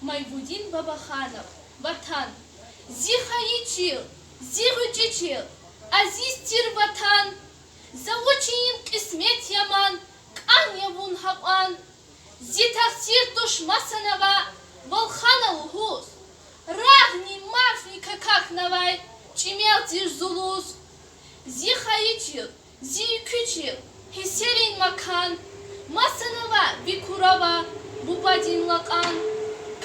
Майбудин Бабаханов, Ватан. Зиха ичил, зиху чичил, азистир ватан. Заочиин кисмет яман, кан явун хапан. Зитахсир туш масанава, волхана лгус. Рагни мафни какак навай, чимел зулус. Зиха ичил, зи küçil, Hisserin makan, Masanava Bikurava, Bubadin lakan,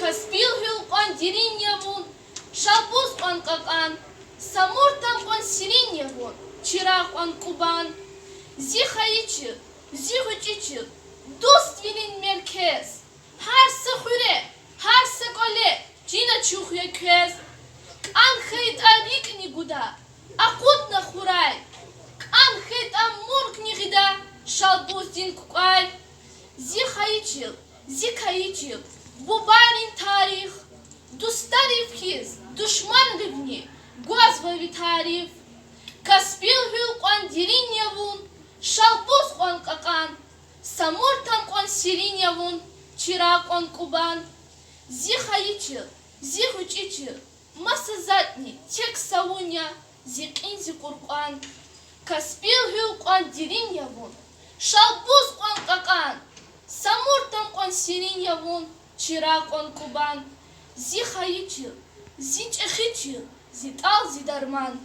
Kaspil hülkan dirin yavun, Şalbuz kan kakan, Samurtan kan sirin yavun, Çırak kan kuban, Ziha içil, zihu çiçil, Dost vilin merkez, Her sıhüre, her sıkole, Cina çuhya köz, Kan hıyt arikni guda, Akut huray, Анхет амурк нигда, шалбуздин кукай. Зихаичил, бубарин тарих, Дустарив хиз, душман ривни, Гуазвави тариф. Каспил хюлкан дирин явун, Шалбуз кан какан, Самуртан кан сирин явун, Чирак кан кубан. Зихаичил, зихучичил, Маса задни, тек сауня, Зикин зикуркан. Kaspil hülkan dirin yavun, Şalbuz kan kakan, Samurtan kan sirin yavun, Çırak kan kuban. Zihayiçil, ziçehiçil, Zital zidarman.